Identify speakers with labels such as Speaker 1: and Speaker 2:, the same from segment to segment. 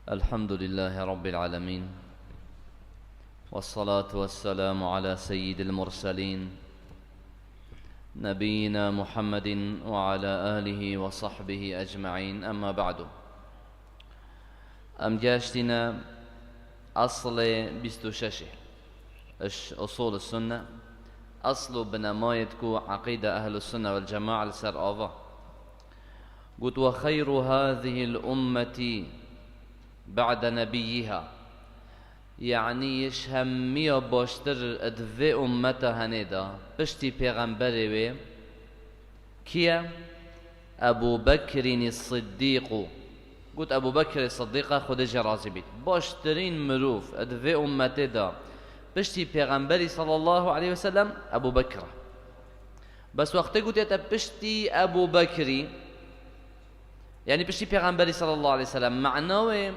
Speaker 1: الحمد لله رب العالمين، والصلاة والسلام على سيد المرسلين نبينا محمد وعلى آله وصحبه أجمعين. أما بعد، جاشتنا أصل 26 أصول السنة، أصل بنمايتكو عقيدة أهل السنة والجماعة لسر آفا. قلت وخير هذه الأمة بعد نبيها، يعني يشهمية باشتر ادفي أمتها هندا بشتي پیغمبری وی كيا أبو بكر الصديق. قلت أبو بكر الصديق خديجة رازي بيت باشترين مروف ادفي أمتي دا بشتي پیغمبری صلى الله عليه وسلم أبو بكر. بس وقت قلت يتا بشتي أبو بكري يعني بشتي پیغمبری صلى الله عليه وسلم معناه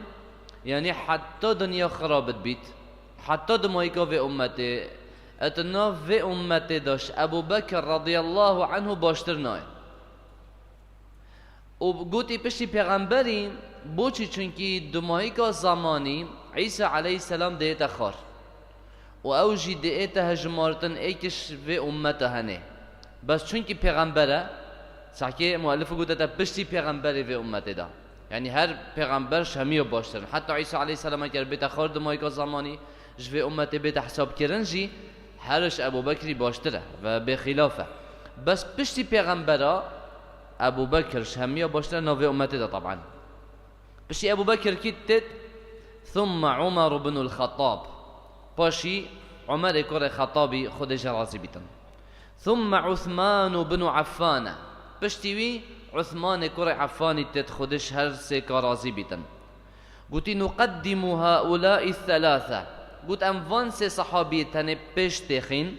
Speaker 1: يعني حتى دنيا خرابت بيت، حتى دمايكا في أمتي اتنا في أمتي داش أبو بكر رضي الله عنه باشترناه. وقلت بشتي پیغمبری بوچی چونكي دمايكا زماني عيسى عليه السلام ديتا خار و اوجي ديتا هجمارتن ايكش في أمتها هنه. بس چونكي پیغمبره ساكي مؤلف قلت بشتي پیغمبری في أمتي دا، يعني هر پیغمبر شمیو باشترن. حتی عیسی علیه السلام اگر بیت خورد مایکا زمانی جوی امت بیت حساب کرنجی هرش ابو بکری باشتره و به خلافه. بس پشتی پیغمبرا ابو بکر شمیو باشتره نوی امت دا. طبعا پشتی ابو بکر کتت ثم عمر بن الخطاب، باشی عمر کور خطابی خودش راضی بیتن. ثم عثمان بن عفان، پشتی وی عثمان كري عفاني تدخدش هر سيكا رازي بيتن. قلت نقدم هؤلاء الثلاثة، قلت أنفان سي صحابي تاني بيش تخين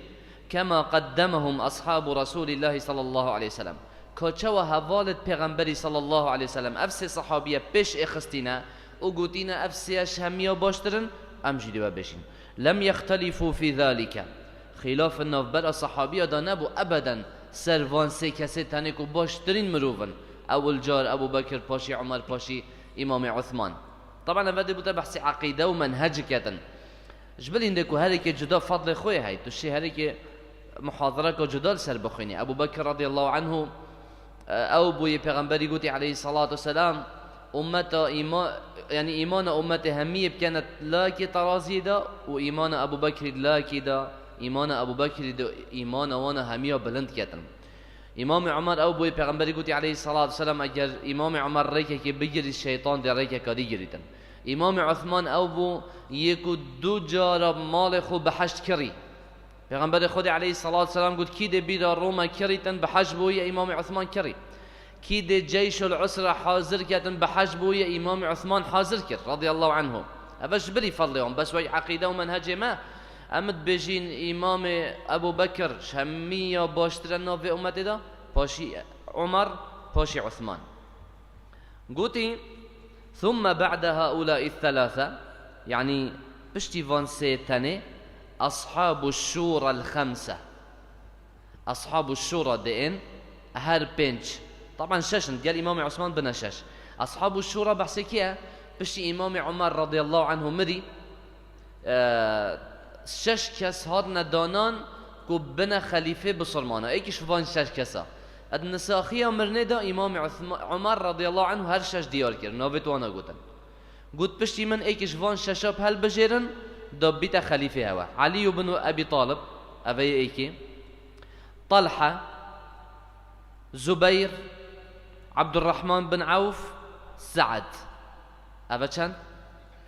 Speaker 1: كما قدمهم أصحاب رسول الله صلى الله عليه وسلم. كوچوا هوالد پیغمبري صلى الله عليه وسلم أفسي صحابية بيش اخستينا وقلتنا أفسي أشهمية باشترن أمجدوا بيشين. لم يختلفوا في ذلك، خلاف النوبر صحابية دا نبو أبدا سروان سه کسی تنه کو باشترین مروفن اول جار ابو بکر پاشی عمر پاشی امام عثمان. طبعا اول بوده بحث عقیده و منهج کردن. جبل عندكو هذه جدا فضل خوي هاي تشي هذه محاضره کو جدا سر بخوني. ابو بكر رضي الله عنه او بو پیغمبری گوتی عليه الصلاه والسلام امته ایمان يعني ایمان امته هميه كانت لا کی ترازی دا و ایمان ابو بکر لا کی دا. ایمان ابو بکر دو ایمان وانا همیا بلند کردن. امام عمر او بوی پیغمبری گوتی علیه الصلاة والسلام اگر امام عمر ریکه که بگیری شیطان در ریکه کاری گریدن. امام عثمان او بو یکو دو جار مال خو بحشت کری. پیغمبر خود علیه الصلاة والسلام گوت کی ده بیرا روما کریتن بحج بوی امام عثمان کری. کی ده جیش العسر حاضر کردن بحج بوی امام عثمان حاضر کرد رضی الله عنه. افش بری فضلهم بس وی عقیده و منهج ما امد بجين امام ابو بكر شمية باشترنا في امتي دا باشي عمر باشي عثمان. قوتي ثم بعد هؤلاء الثلاثة يعني بشتي فان سيتاني اصحاب الشورى الخمسة. اصحاب الشورى دين هر بنج طبعا ششن ديال امام عثمان بن شش. اصحاب الشورى بحسي كيا بشتي امام عمر رضي الله عنه مري شش کس هاد ندانان کو بنا خلیفه بسلمانه ایکش فان شش کسا النساخیه مرنه دا امام عمر رضی الله عنه هر شش دیار کرد ناویت وانا گوتن گوت پشتی من ایکش فان ششاب هل بجیرن دا بیت خلیفه هوا علی بن ابی طالب اوی ایکی طلحه زبیر عبد الرحمن بن عوف سعد اوه چند؟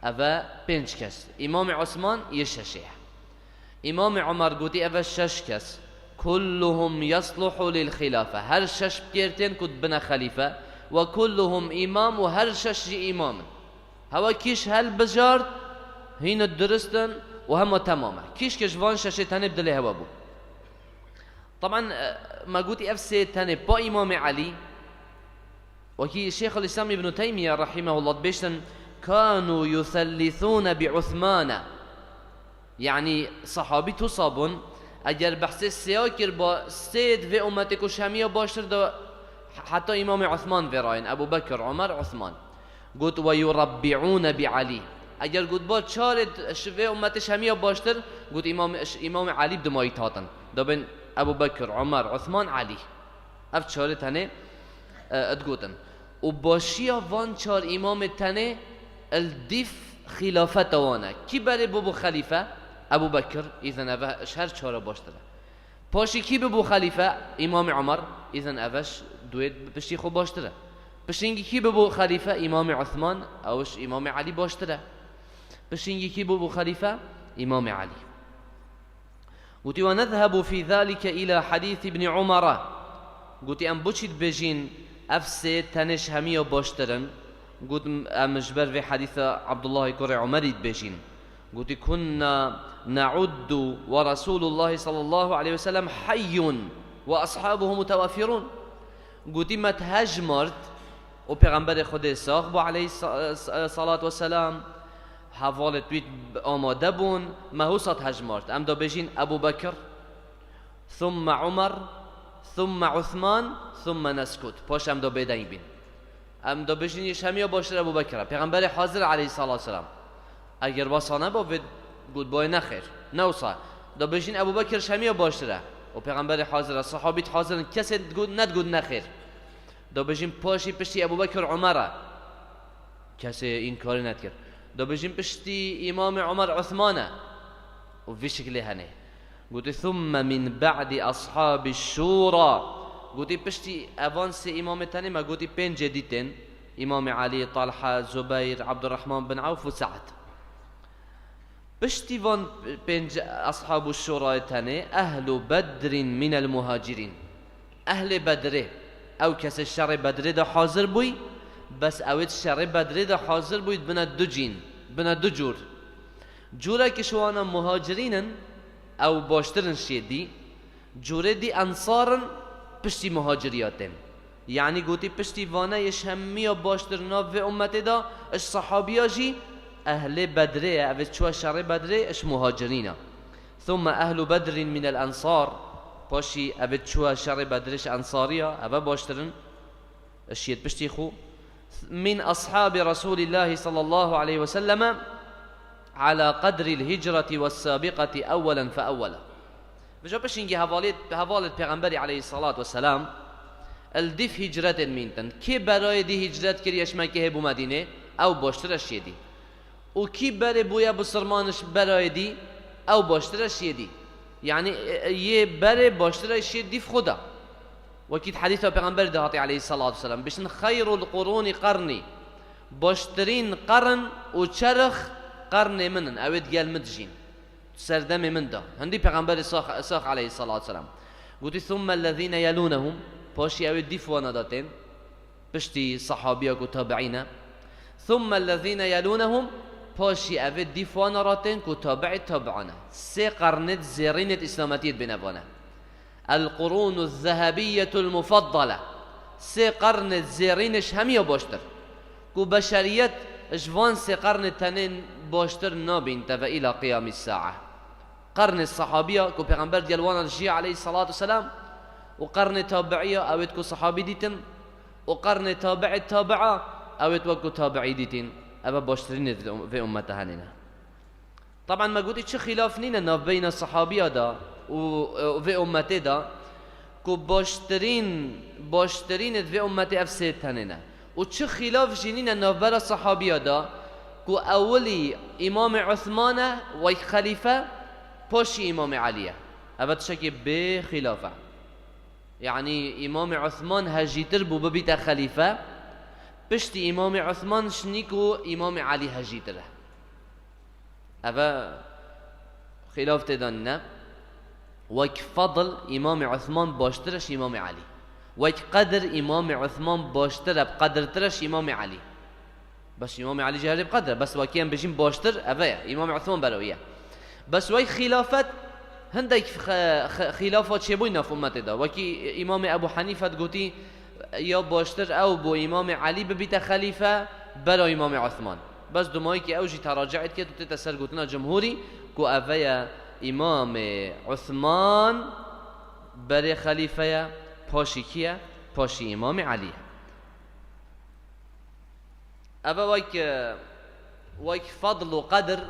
Speaker 1: اوه پنج کس. امام عثمان یششه. امام عمر قوتي أفا ششكس كلهم يصلح للخلافة. هر شش بكيرتين كد بنا خليفة وكلهم إمام وهر شش إمام. هوا كيش هل بجارد هين الدرستن وهم تماما كيش كشفان ششي تاني بدلي هوا بو. طبعا ما قوتي أفسي تاني با إمام علي وكي شيخ الإسلام ابن تيمية رحمه الله بيشتن كانوا يثلثون بعثمان، يعني صحابي تصابون اگر بحث سیاکر با سید و امت کشهمیه باشتر دا حتی امام عثمان وراین ابو بکر عمر عثمان. قلت ويربعون بعلي اگر قلت با چار شوه امتش همیا باشتر قلت امام علي بدمایی تاتن دابن ابو بكر عمر عثمان علي اف چار تنه ادگوتن و باشیا وان چار امام تنه الدف خلافت وانه کی بره بو خلیفه ابو بكر اذن اوه شهر چار باشتره پاشی کی بو خلیفه امام عمر اذن اوش دوید پشتی خوب باشتره پشتینگی کی بو خلیفه امام عثمان اوش امام علي باشتره پشتینگی کی بو خلیفه امام علي قلت ونذهب في ذلك الى حديث ابن عمر قلت ام بوشید بجین افسه تنش همیا باشترن قلت مجبر في حديث عبد الله كر عمر بجين قلت كنا نعد ورسول الله صلى الله عليه وسلم حي واصحابه متوافرون قلت ما تهجمرت و پیغمبر خود ساخ با علیه الصلاة والسلام حوالت بید آماده بون ما هو صد هجمرت ام دا بجين ابو بكر ثم عمر ثم عثمان ثم نسكت پاش ام دا بدهی بین ام دا بجینیش همیا باشتر ابو بکر پیغمبر حاضر علیه الصلاة والسلام اگر واسانه با گود بای نخیر نوصا دا بجین ابو بکر همیا باشتره و پیغمبر حاضر صحابیت حاضر کسی ندگود نخیر دا بجین پاشی پشتی ابو بکر عمره کسی این کاری ندکر دا بجین پشتی امام عمر عثمانه و في شکلی هنه قلت ثم من بعد اصحاب الشورى قلت پشتی اوانس امام تاني ما قلت بين جديدين امام علي طلحة زبير عبد الرحمن بن عوف وسعد پشتی وان بين اصحاب الشورى تاني اهل بدر من المهاجرين اهل بدر او کس شر بدر ده حاضر بوي بس اوید شر بدر ده حاضر بوي بنا دو جين بنا دو جور جوره كشوانا مهاجرين او باشترن شيدي جوره دي انصارن پشتی مهاجریاتن یعنی گوتی پشتی وانه یش همیا باشتر ناو امت دا اش صحابیا جی اهل بدره او چوا شر بدره اش مهاجرینا ثم اهل بدر من الانصار پاشی او چوا شر بدرش انصاریا او باشترن اشیت پشتی خو من اصحاب رسول الله صلى الله عليه وسلم على قدر الهجرة والسابقة اولا فاولا بجا بشینگی حوالت پیغمبری علیه الصلاة والسلام الدف هجرت مینتن کی برای دی هجرت کریش مکه هبو مدینه او باشترش یدی و کی بره بویا بسرمانش برای دی او باشترش یدی یعنی یه بره باشترش یدی في خدا وكيد حديث پیغمبر دهاتی علیه الصلاة والسلام بشن خیر القرون قرنی باشترین قرن و چرخ قرن منن اوید گل مدجین سردم من ده هندي پیغمبر ساخ عليه الصلاة والسلام قلت ثم الذين يلونهم باشي او ديفوانا داتين بشتي صحابيا وتابعين ثم الذين يلونهم باشي او ديفوانا راتين كتابع تابعنا سي قرنت زيرينت اسلامتيت بنبانا القرون الذهبية المفضلة سي قرنت زيرينش همية باشتر كو بشريت اجوان سي قرن تنين باشتر نابين تبا الى قيام الساعة قرن الصحابية كو پیغمبر ديالوانا الجي عليه الصلاة والسلام وقرن تابعية اويت كو صحابي ديتن وقرن تابع التابعة اويت وكو تابعي ديتن ابا باشترين في امتها هننا طبعا ما قلت چه خلاف نينا بين الصحابية دا وفي امته دا كو باشترين في امته افسيت هننا و چه خلاف جنين نوبر الصحابية دا كو اولي امام عثمان و خليفة باشي امام علي ابد شكي بخلافة يعني امام عثمان هجيتر بو ببيت خليفة بشتي امام عثمان شنيكو امام علي هجيتر ابا خلاف تداننا وك فضل امام عثمان باشترش امام علي وك قدر امام عثمان باشتر بقدر ترش امام علي بس امام علي جاري بقدر بس وكيان بجين باشتر ابا امام عثمان برويه بس وي خلافت هندك خلافات شبوينا في امته دا وكي امام ابو حنيفه قوتي يا باشتر او بو امام علي ببيت خليفه برا امام عثمان بس دماغي كي اوجي تراجعت كده تتسر قوتنا جمهوري كو افيا امام عثمان برا خليفه باشي كيا باشي امام علي أبا ويك فضل وقدر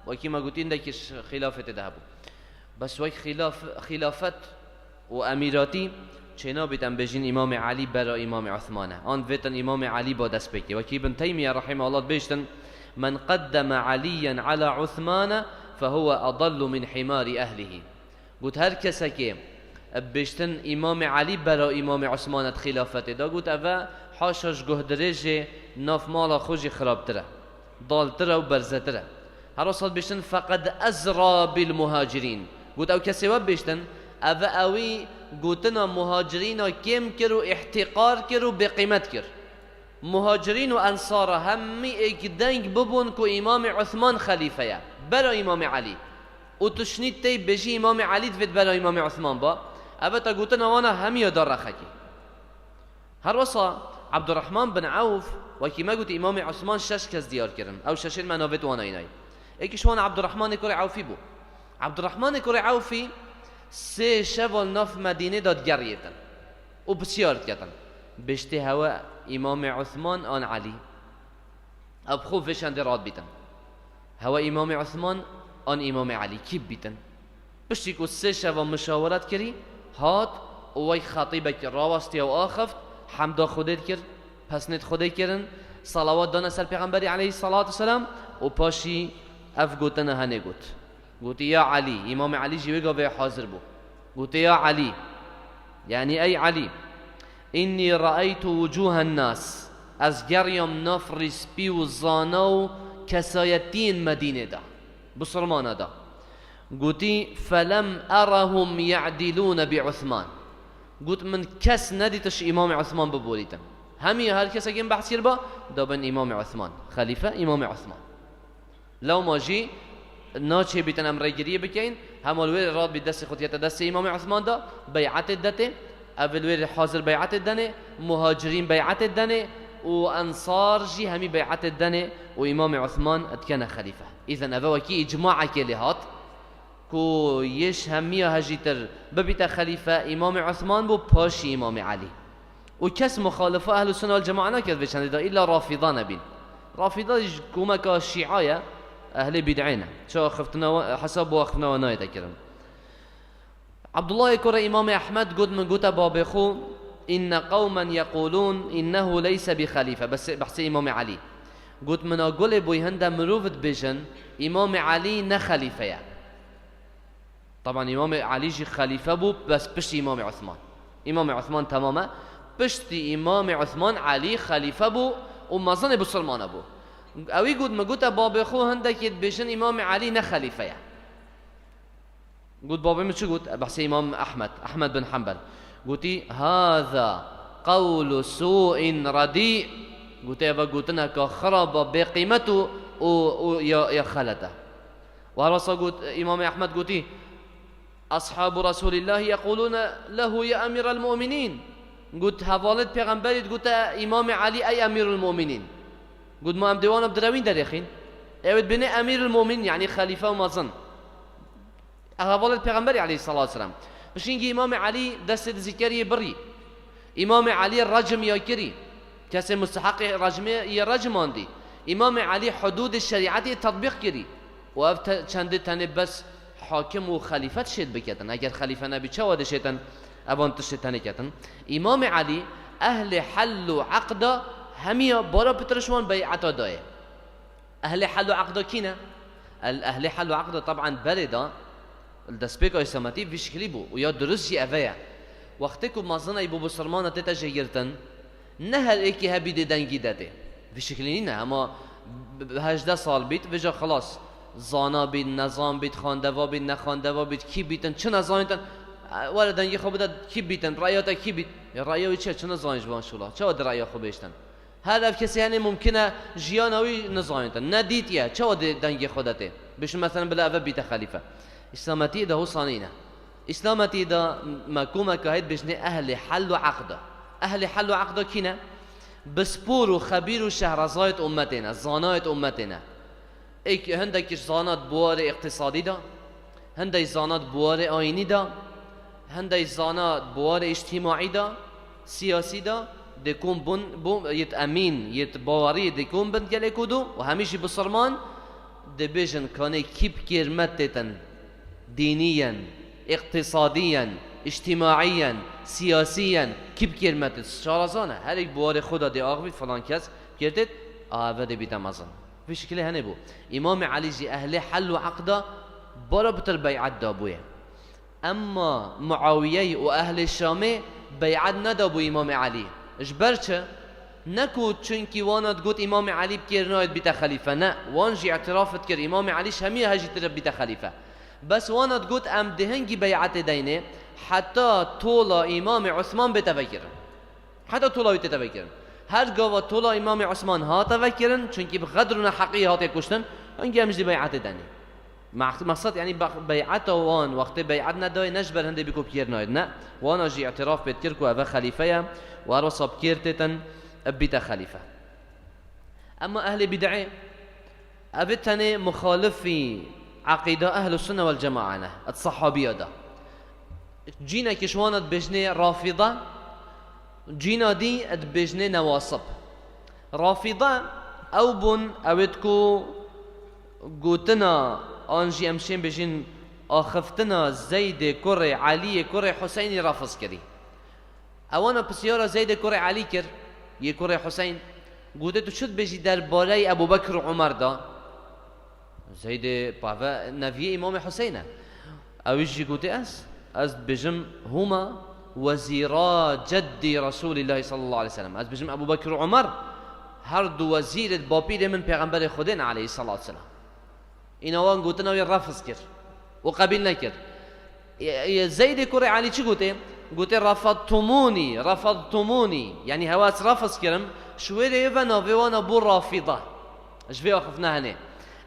Speaker 1: ويك ما قلتين داكش خلافة ذهبوا بس ويك خلافة وأميراتي چنا بیتن بجین امام علی برای امام عثمانه آن ویتن امام علی با دست بکی وکی ابن تیمیه رحمه الله بیشتن من قدم عليا على عثمان فهو أضل من حمار أهله قلت هر کسی که بیشتن امام علی برای امام عثمان خلافته دا قلت اوه حاشش گهدرج ناف مالا خوشی خرابتره ضالتره و برزتره هر صد بیشتن فقد ازرا بالمهاجرین قلت او کسی و بیشتن اوه اوی قلتنا مهاجرین کم کرو احتقار کرو بقیمت کر مهاجرین و انصار همی ایک دنگ ببون که امام عثمان خلیفه یا برای امام علی و تشنید تی بجی امام علی دوید برای امام عثمان با اوه تا قلتنا وانا همی دار رخکی هر وصا عبدالرحمن بن عوف وکی ما قلت امام عثمان شش کس دیار کرن او ششین مناوت وانا اینای ایکش وانا عبدالرحمن کر عوفی بو عبدالرحمن کر عوفی سه شب ناف مدینه داد گریتن و بسیار کردن بشته هوا امام عثمان آن علی اب خوب فشند راد بیتن هوا امام عثمان آن امام علی کیب بیتن بشتی که سه شب مشاورت کری هات و وی خطیبه راوستی و آخفت حمدا خودت کرد پسنت خودت کردن صلوات دانه سر پیغمبری علیه الصلاة والسلام و پاشی اف گوتن هنه گوت قلت يا علي امام علي جيبه قبل حاضر بو قلت يا علي يعني اي علي اني رأيت وجوه الناس از گریم نفرس بي وزانو كسايتين مدينة دا بصرمان دا قلت فلم أرهم يعدلون بعثمان قلت من كس نديتش امام عثمان ببوليتا همي هر كس اگه بحث با دابن امام عثمان خليفة امام عثمان لو ما جي ناچه بیتن امره گریه بکن همالویر راد بید دست خودیت دست امام عثمان دا بیعت دته اولویر حاضر بیعت دنه مهاجرین بیعت دنه و انصار جی همی بیعت دنه و امام عثمان اتکنه خلیفه اذن اوه وکی اجماع کلی هات کو یش همی هجیتر ببیت خلیفه امام عثمان بو پاشی امام علی و کس مخالفه اهل السنه والجماعه نکرد بچنده دا الا رافضه نبین رافضه کمکا شیعه أهل بدعينا شو خفتنا حسب وقفنا ونايت كرم عبد الله كرة إمام أحمد قد من قوت بابخو إن قوما يقولون إنه ليس بخليفة بس بحث إمام علي قد من أقول بوي هندا مروفت بجن إمام علي نخليفة يعني. طبعا إمام علي جي خليفة بو بس بشتي إمام عثمان إمام عثمان تماما بشتي إمام عثمان علي خليفة بو وما ظن بسلمان بو اوی گود مگوت باب خو هندک بشن امام علی نه خلیفه یا گود باب من چه گود بحث امام احمد بن حنبل گوتی هذا قول سوء ردیء گوتی و گوتنا که خراب بقیمته و یا خلته و هر واسه گوت امام احمد گوتی اصحاب رسول الله يقولون له يا امير المؤمنين قلت حوالت پیغمبرت گوت امام علی ای امیر المؤمنین قد ما ديوان بدروين دريخين ايوت بني امير المؤمنين يعني خليفه ومظن اهوال البيغمبر عليه الصلاه والسلام باش يجي امام علي دست ذكري بري امام علي الرجم يكري كاس مستحق رجم يرجم عندي امام علي حدود الشريعه تطبيق كري وابت چند تنه بس حاكم وخليفه شد بكتن اگر خليفه نبي چه واده شيطان ابان تشتنه كتن امام علي اهل حل وعقد هميا بارا بترشوان بيعتا دايه اهل حل وعقد كينا الاهل حل وعقد طبعا بردا الدسبيكا اسامتي بشكلي بو ويا درسي افيا وقتكم ما ظن ابو بسلمانه تتجيرتن نهر ايكي هبي دنگي داده بشكلينا اما 18 سال بيت بجا خلاص زانا بيت نظام بيت خاندوا بيت نخاندوا بيت كي بيتن چه نظامتن ولا دنگي خوب داد كي بيتن راياتا كي بيت رايا چه نظامش بان شولا چه ود رايا خوبشتن هذا كسي يعني ممكنه جيانوي نظامتن نديت يا چه ود دنگي خودته بش مثلا بلا بيت خليفه اسلامتي ده صانينا اسلامتي ده مكومه كهيد بشني اهل حل وعقد اهل حل وعقد كينا بسپور و خبير و شهرزايت امتنا زانات امتنا ایک هندکش زانات بوار اقتصادی دا هندای زانات بوار آینی دا هندای زانات بوار اجتماعی دا سیاسی دا ديكون بون يت امين يت باوري ديكون بن قال كودو وهميشي بصرمان دبيجن كاني كيب كيرمتتن دينيا اقتصاديا اجتماعيا سياسيا كيب كيرمتت شارزانه هر یک بوار خدا دي اغبيت فلان كاس كيرتت بده بيتمازن في شكل هنبو امام علي جي اهل حل وعقده بربط البيعات دابويه اما معاويه واهل الشام بيعت ندابو امام علي اجبرچه نكو چونكي وانا تقول امام علي بكيرنايد بيتا خليفه نا وانجي اعترافت كر امام علي شمي هجي ترب بيتا خليفه بس وانا تقول ام دهنجي بيعت دينه حتى طول امام عثمان بتفكر حتى طول بتفكر هر قوا طول امام عثمان ها تفكرن چونكي بقدرنا حقيقه هات يكشتن انجي امجي بيعت دينه مقصد يعني بيعت وان وقت بيعت نداي نجبر هندي بيكو بكيرنايد نا وانا جي اعتراف بتكركو ابا خليفه وارصب كيرتتن بيتا خليفة أما أهل بدعة أبتني مخالف في عقيدة أهل السنة والجماعة الصحابية ده جينا كشوانا بجنة رافضة جينا دي بجنة نواصب رافضة أو بن أبتكو قوتنا أنجي أمشين بجن آخفتنا زيد كري علي كري حسيني رافض كري أوانا بسيارة زيد كري علي كر يكره حسين قلت تو شد بيجي در بالای ابو بكر وعمر دا زيد بابا نبي امام حسين او يجي قلت از بجم هما وزيرا جدي رسول الله صلى الله عليه وسلم از بجم ابو بكر وعمر هر دو وزير بابير من پیغمبر خودنا عليه الصلاه والسلام اینا وان قلت نو رفض كر وقبل نكر زيد كره علي چی قلت رفضتموني يعني هواس رفض كرم شوية يفنا وانا بو رافضة شوية وقفنا هنا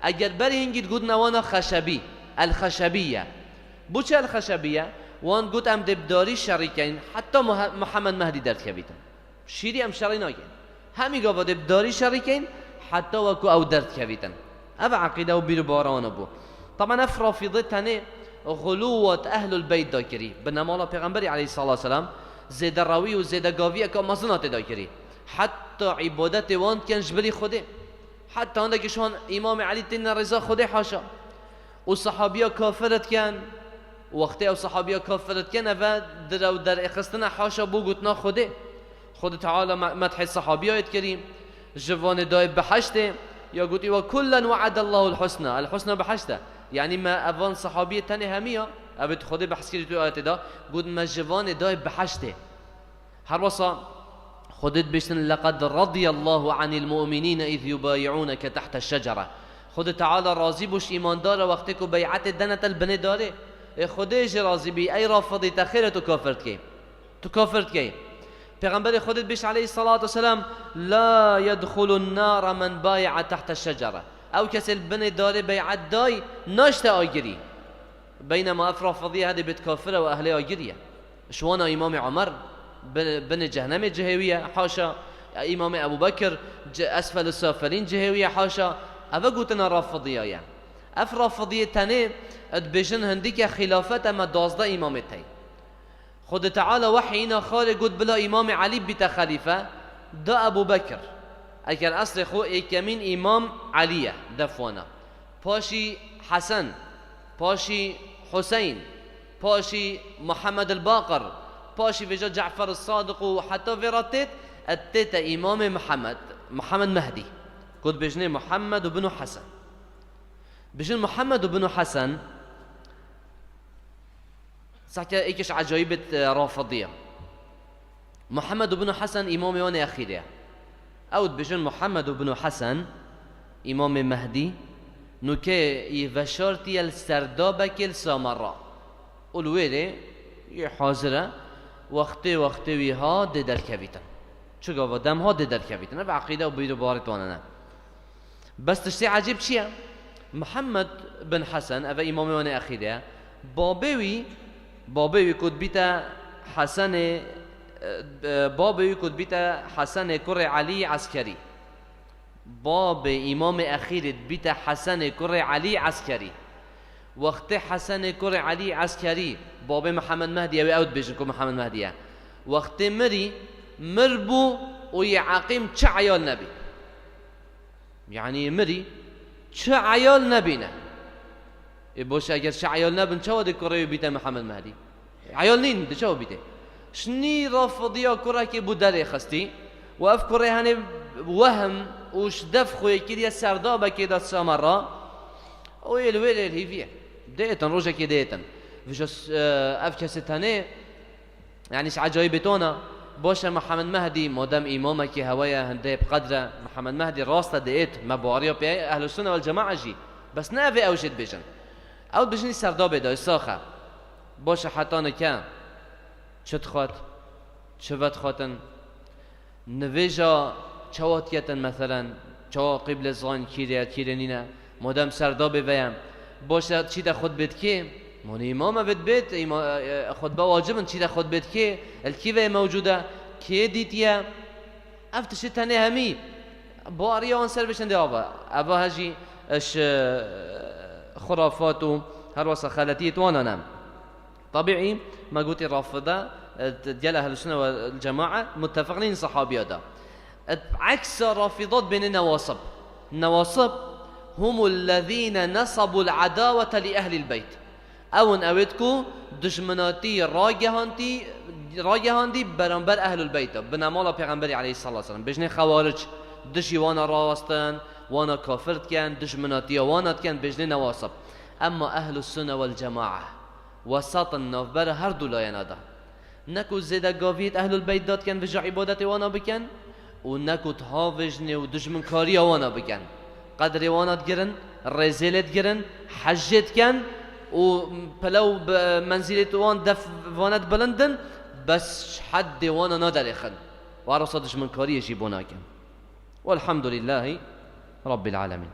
Speaker 1: اگر بري هنجي تقول وانا خشبي الخشبية بوش الخشبية وان قلت ام دبداري شريكين حتى محمد مهدي درت كبيتن شيري ام شريناكين همي قابا دبداري شريكين حتى وكو او درت كبيتن ابا عقيدة وبيرو بارانا بو طبعا اف رافضت هنا غلوة أهل البيت داكري بنما پیغمبر عليه الصلاة والسلام زيد الروي وزيد قاوية كمازنات داكري حتى عبادت وان كان جبري خده حتى عندك شون إمام علي تن رضا خده حاشا والصحابية كافرت كان وقتها الصحابية كافرت كان و در اخستنا حاشا بو قلتنا خده خد تعالى مدح الصحابية يتكريم جوان دايب بحشته يا قلت وكلا وعد الله الحسنى بحشته يعني ما أفان صحابية تاني همية أبد خده بحث كري تو آيات دا قد ما جوان داي بحشته هروسا خدت بيشتن لقد رضي الله عن المؤمنين إذ يبايعونك تحت الشجرة خد تعالى راضي بوش إيمان دار وقتك بيعت الدنة البني داره خديش راضي بي أي رافضي تخير تكافرت كي پیغمبر خدت بيش عليه الصلاة والسلام لا يدخل النار من بايع تحت الشجرة او کسی البني داره بیعت دای ناشته آگیری بينما افرافضية هذه بتكافره واهل آگیریه شوانا امام عمر بن جهنم جهوية حاشا امام ابو بكر اسفل السافلين جهوية حاشا افا قوتنا رافضية يعني افرافضية تاني ادبجن هنديك خلافت اما دازده امامتي خود تعالى وحينا خارج قد بلا امام علي بتا خليفة دا ابو بكر اگر اصل خو ایکمین امام علیه دفوانا پاشی حسن پاشی حسین پاشی محمد الباقر پاشی وجا جعفر الصادق و حتی فراتت اتت امام محمد مهدي قد بجنه محمد بن حسن بجن محمد بن حسن صحكا ايكش عجايبة رافضية محمد بن حسن امام وانا اخيرية اود بجن محمد بن حسن امام مهدي نوكي يفشارتي السردابك السامراء الويري يحاضره وقتی ویها در کویتن چگاه و دم ها در کویتن نه به عقیده و بیرو بارتوانه نه بس تشتی عجیب چیه محمد بن حسن او امام وان اخیره بابوی کد بیتا حسن بابوی کد بیتا حسن کر علی عسکری باب امام اخیر بیتا حسن کر علی عسکری وقت حسن کر علی عسکری باب محمد مهدی او اود بجن کو محمد مهدیه وقت مری مربو ويعقيم چه عيال نبي، يعني مري چه عيال نبينا باش اگر چه عيال نبن چه ودي كره بيته محمد مهدي عيال نين ده چه بيته شني رافضيا كره كي بودري خستي وافكر يعني وهم وش دفخو يكيد سردابه كده سامرا ويلويل الهيفيه ديتن روجا كي ديتن فيش افكستانه يعني عجايبتونا باشه محمد مهدي مادام امامك هوايا هنده بقدره محمد مهدي راسته ديت مباريا بي اهل السنه والجماعه جي بس نافي اوجد بيجن او بجني سردابه دا ساخه باشه حتى نكان چت خات چوت خاتن نویجا چواتیتن مثلا چوا قبل زان کیرنینا مادام سردابه ویم باشه چی دا خود بد که من امام بد خطبه واجبن چی دا خود بد که الکیوه موجوده که دیتیه افتش تنه همی باریان سر بشن دی آبا ابا هجی اش خرافات و هر واسه خالتیت وانا نم طبيعي ما قلت الرافضه ديال اهل السنه والجماعه متفقين صحابيه ده عكس الرافضات بين النواصب. النواصب هم الذين نصبوا العداوه لاهل البيت او اويتكو دشمناتي راجهاندي برانبر اهل البيت بنمال پیغمبر عليه الصلاه والسلام بجني خوارج دشي وانا راستن وانا كافرت كان دشمناتي وانا كان بجني نواصب. اما اهل السنه والجماعه وسط النوبر هر دولا ينادا نكو زيدا قافيت أهل البيت داد كان فجع عبادتي وانا بكن ونكو تهافجني ودجمن كاريا وانا بكن قدري وانا تجرن رزيلت جرن حجت كان وبلو بمنزلة وان دف وانا بلندن بس حد وانا نادر يخن وعرصة دجمن كاريا جيبونا كان والحمد لله رب العالمين.